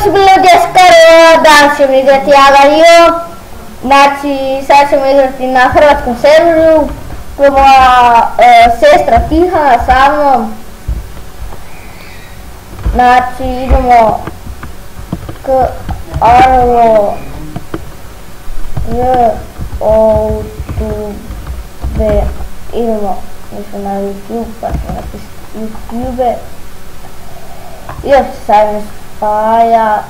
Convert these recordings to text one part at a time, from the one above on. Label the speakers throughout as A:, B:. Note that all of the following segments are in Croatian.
A: su bili od Jeskarova, danas ćemo igrati Agario. Znači, sad ćemo igrati na hrvatskom serveru. To je moja sestra Tihana sa mnom. Znači, idemo k Arlo YouTube. Idemo, mislim na YouTube, pa ćemo napisati YouTube. Još sad ne spaja.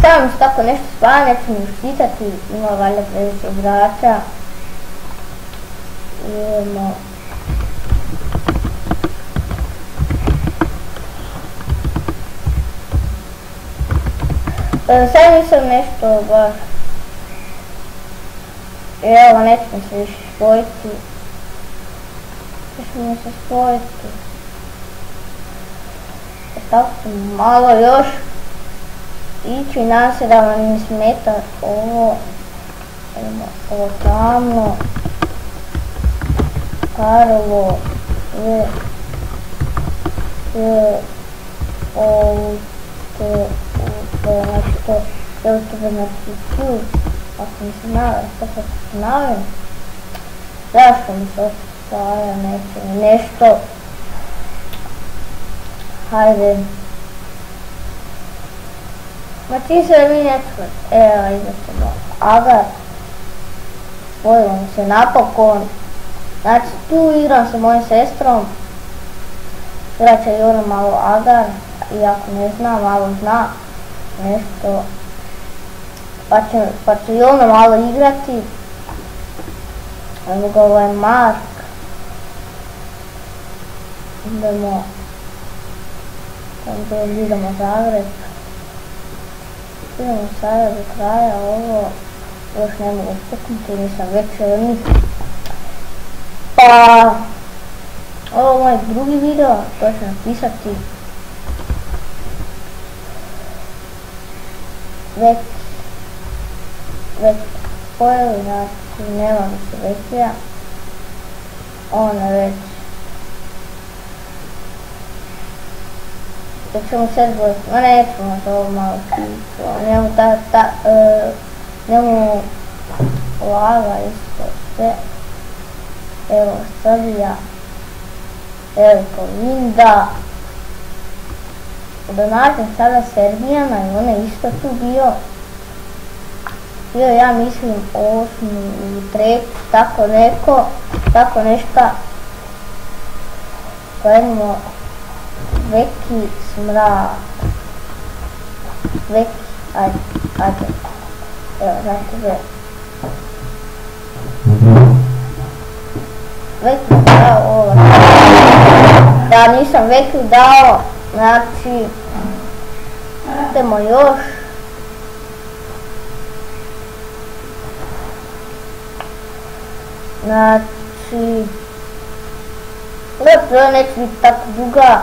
A: Samo se tako nešto spaja, neću mi čitati, ima valjda previše igrača. Idemo. Sad nisam nešto baš. Evo, nećemo se više spojiti. Nećemo se spojiti. Tako ćemo malo još ići, nadam se da vam ne smeta ovo. Ovo tamno. Karlo znači to YouTube na YouTube. Ako mi se navim, što se navim? Zašto mi se osvaja nešto? Hajde. Znači se mi nešto, evo idemo Agar. Spojimo se napokon. Znači tu igram sa mojim sestrom. Igrat će i ona malo Agar. Iako ne zna, malo zna nešto. Pa će i ona malo igrati. Evo ga ovaj Mark. Idemo. Tamo idemo Zagreb. Idemo sada do kraja ovo. Još ne mogu steknuti, nisam večerni. Pa ovo je moj drugi video, to ću napisati. Već pojeli, znači nema više većija. Ona već. Da ćemo sve zbojiti, no nećemo to ovo malo skriti. Njemu laga isto sve. Evo Srbija. Evo Kovinda. Da nađem sada Srbijana i on je isto tu bio. Bio ja mislim 8. ili 3. tako nešta. Gledamo Veki smrad. Veki, ajde. Evo, znači gdje. Veki dao ovo. Da, nisam Veki dao. Znači, idemo još. Znači, lepo neće biti tako duga.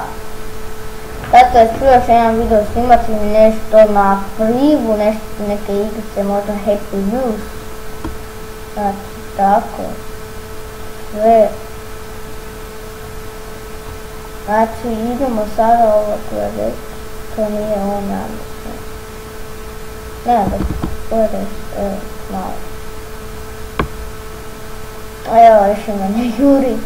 A: Zato je ću još jedan video snimati nešto na privu, neke igrice, možda Happy Wheels. Znači, tako. Sve. Znači, idemo sada ovo koje već. To nije ona, mislim. Nema da pojede, evo, malo. Evo, još ima ne juri.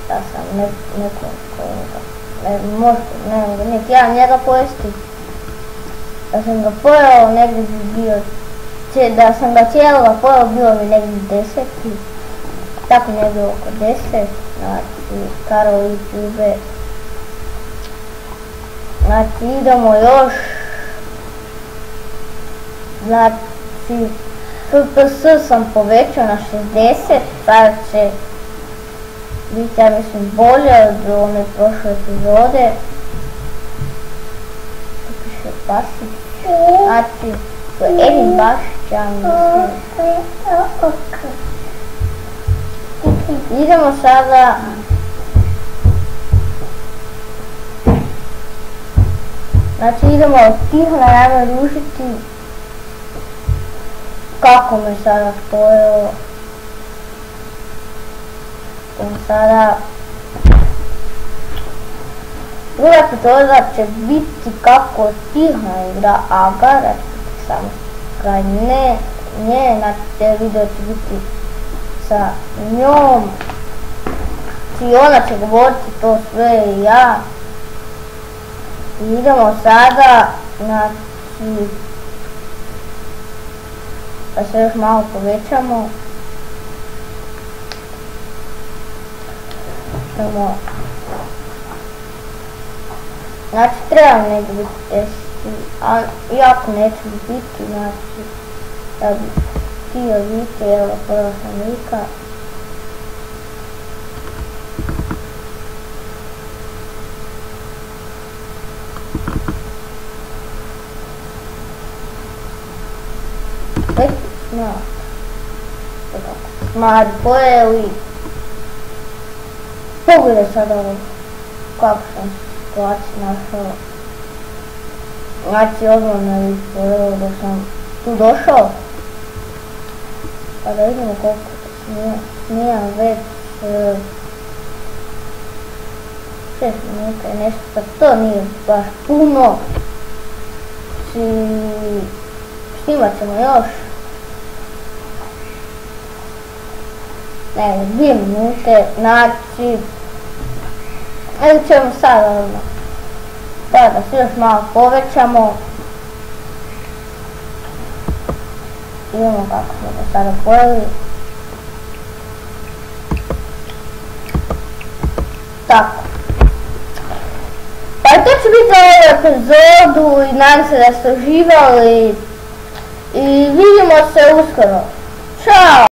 A: Da sam nekom koga. Ne mogu niti ja njega pojesti. Da sam ga pojeo, negdje bi bio, da sam ga cijeloga pojeo, bilo mi negdje 10. Tako negdje oko 10. Znači, Karlo YouTube. Znači, idemo još. Znači, FPS sam povećao na 60, sada će biti, ja mislim, bolje od one prošle epizode. Tu piše Basić. Znači, to je Edin Bašić, ja mislim. Idemo sada. Znači, idemo od Tihana, ajmo rušiti. Kako me sada spojilo? Sada Druga epizoda će biti kako tiha igra Agara, samo kraj nje, znači te video će biti sa njom, i ona će govoriti to sve i ja. I idemo sada, znači, da se još malo povećamo. Znači, trebam negdje biti testi, a jako neće biti, znači, da bi htio biti, evo, prva sam lika. No, mladi pojeli. Pogledaj sad ovo, kako sam situaciju našao. Znači odmah ne bih pojelo dok sam tu došao. Pa da vidimo koliko snijam već 6 minuta i nešto, pa to nije baš puno. Snimat ćemo još. Ne, 2 minute, znači, ili ćemo sad odmah, da se još malo povećamo. Idemo kako smo ga sada pojeli. Tako. Pa to će biti za ovu epizodu i nadam se da ste uživali i vidimo se uskoro. Ćao!